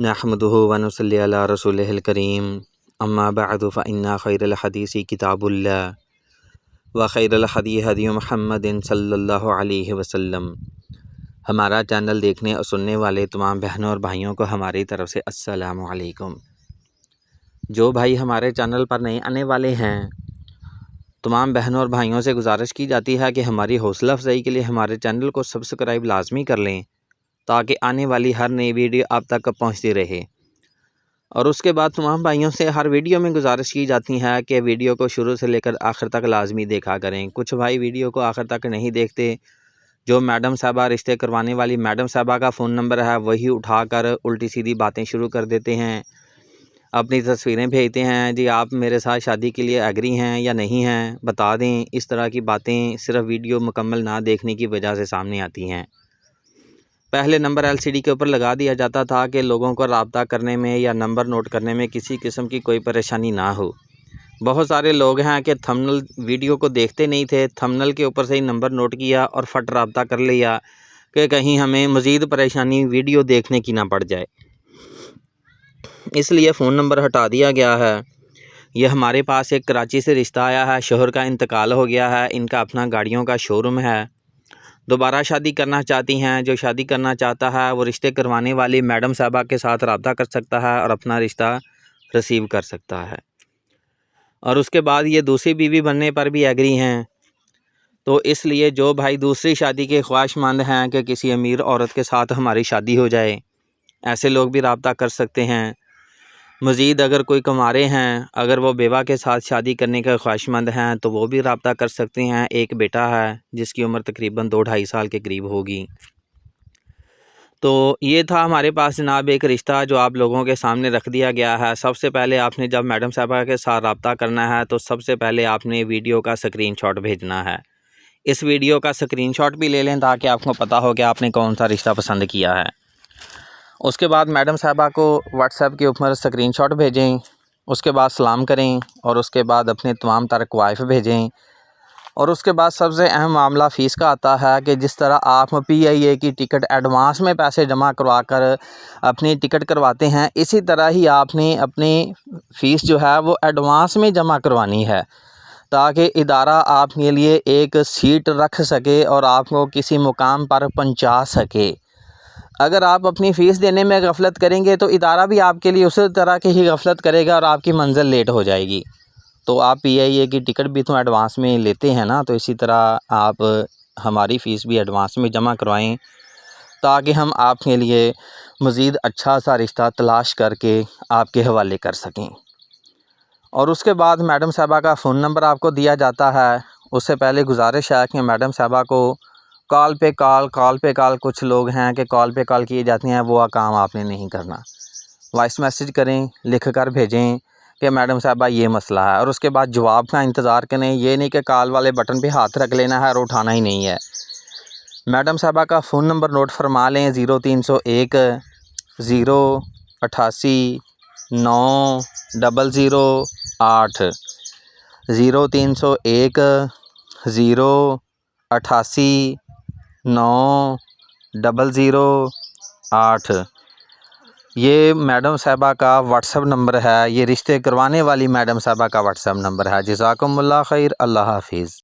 نحمدہ ونصلی علی رسولہ الکریم اما بعد فإن خیر الحدیث کتاب اللہ وخیر الہدی ہدی محمد صلی اللہ علیہ وسلم۔ ہمارا چینل دیکھنے اور سننے والے تمام بہنوں اور بھائیوں کو ہماری طرف سے السلام علیکم۔ جو بھائی ہمارے چینل پر نئے آنے والے ہیں، تمام بہنوں اور بھائیوں سے گزارش کی جاتی ہے کہ ہماری حوصلہ افزائی کے لیے ہمارے چینل کو سبسکرائب لازمی کر لیں تاکہ آنے والی ہر نئی ویڈیو آپ تک پہنچتی رہے۔ اور اس کے بعد تمام بھائیوں سے ہر ویڈیو میں گزارش کی جاتی ہے کہ ویڈیو کو شروع سے لے کر آخر تک لازمی دیکھا کریں۔ کچھ بھائی ویڈیو کو آخر تک نہیں دیکھتے، جو میڈم صاحبہ رشتے کروانے والی میڈم صاحبہ کا فون نمبر ہے وہی اٹھا کر الٹی سیدھی باتیں شروع کر دیتے ہیں، اپنی تصویریں بھیجتے ہیں، جی آپ میرے ساتھ شادی کے لیے ایگری ہیں یا نہیں ہیں بتا دیں۔ اس طرح کی باتیں صرف ویڈیو مکمل نہ دیکھنے کی وجہ سے سامنے آتی ہیں۔ پہلے نمبر LCD کے اوپر لگا دیا جاتا تھا کہ لوگوں کو رابطہ کرنے میں یا نمبر نوٹ کرنے میں کسی قسم کی کوئی پریشانی نہ ہو۔ بہت سارے لوگ ہیں کہ تھمبنیل ویڈیو کو دیکھتے نہیں تھے، تھمبنیل کے اوپر سے ہی نمبر نوٹ کیا اور فٹ رابطہ کر لیا کہ کہیں ہمیں مزید پریشانی ویڈیو دیکھنے کی نہ پڑ جائے، اس لیے فون نمبر ہٹا دیا گیا ہے۔ یہ ہمارے پاس ایک کراچی سے رشتہ آیا ہے، شوہر کا انتقال ہو گیا ہے، ان کا اپنا گاڑیوں کا شو روم ہے، دوبارہ شادی کرنا چاہتی ہیں۔ جو شادی کرنا چاہتا ہے وہ رشتے کروانے والی میڈم صاحبہ کے ساتھ رابطہ کر سکتا ہے اور اپنا رشتہ ریسیو کر سکتا ہے، اور اس کے بعد یہ دوسری بیوی بننے پر بھی ایگری ہیں۔ تو اس لیے جو بھائی دوسری شادی کے خواہش مند ہیں کہ کسی امیر عورت کے ساتھ ہماری شادی ہو جائے، ایسے لوگ بھی رابطہ کر سکتے ہیں۔ مزید اگر کوئی کنوارے ہیں، اگر وہ بیوہ کے ساتھ شادی کرنے کے خواہش مند ہیں تو وہ بھی رابطہ کر سکتے ہیں۔ ایک بیٹا ہے جس کی عمر تقریباً 2-2.5 سال کے قریب ہوگی۔ تو یہ تھا ہمارے پاس جناب ایک رشتہ جو آپ لوگوں کے سامنے رکھ دیا گیا ہے۔ سب سے پہلے آپ نے جب میڈم صاحبہ کے ساتھ رابطہ کرنا ہے تو سب سے پہلے آپ نے ویڈیو کا اسکرین شاٹ بھیجنا ہے۔ اس ویڈیو کا اسکرین شاٹ بھی لے لیں تاکہ آپ کو پتہ ہو کہ آپ نے کون سا رشتہ پسند کیا ہے۔ اس کے بعد میڈم صاحبہ کو واٹس ایپ کے اوپر اسکرین شاٹ بھیجیں، اس کے بعد سلام کریں اور اس کے بعد اپنے تمام تر کوائف بھیجیں۔ اور اس کے بعد سب سے اہم معاملہ فیس کا آتا ہے کہ جس طرح آپ PIA کی ٹکٹ ایڈوانس میں پیسے جمع کروا کر اپنی ٹکٹ کرواتے ہیں، اسی طرح ہی آپ نے اپنی فیس جو ہے وہ ایڈوانس میں جمع کروانی ہے تاکہ ادارہ آپ کے لیے ایک سیٹ رکھ سکے اور آپ کو کسی مقام پر پہنچا سکے۔ اگر آپ اپنی فیس دینے میں غفلت کریں گے تو ادارہ بھی آپ کے لیے اسی طرح کی ہی غفلت کرے گا اور آپ کی منزل لیٹ ہو جائے گی۔ تو آپ PIA کی ٹکٹ بھی تو ایڈوانس میں لیتے ہیں نا، تو اسی طرح آپ ہماری فیس بھی ایڈوانس میں جمع کروائیں تاکہ ہم آپ کے لیے مزید اچھا سا رشتہ تلاش کر کے آپ کے حوالے کر سکیں۔ اور اس کے بعد میڈم صاحبہ کا فون نمبر آپ کو دیا جاتا ہے۔ اس سے پہلے گزارش ہے کہ میڈم صاحبہ کو کال پہ کال کچھ لوگ ہیں کہ کال پہ کال کیے جاتے ہیں، وہ کام آپ نے نہیں کرنا۔ وائس میسیج کریں، لکھ کر بھیجیں کہ میڈم صاحبہ یہ مسئلہ ہے، اور اس کے بعد جواب کا انتظار کریں۔ یہ نہیں کہ کال والے بٹن پہ ہاتھ رکھ لینا ہے اور اٹھانا ہی نہیں ہے۔ میڈم صاحبہ کا فون نمبر نوٹ فرما لیں: 0301 088 9008 0301 088 9008۔ یہ میڈم صاحبہ کا واٹس ایپ نمبر ہے، یہ رشتے کروانے والی میڈم صاحبہ کا واٹس ایپ نمبر ہے۔ جزاکم اللہ خیر، اللہ حافظ۔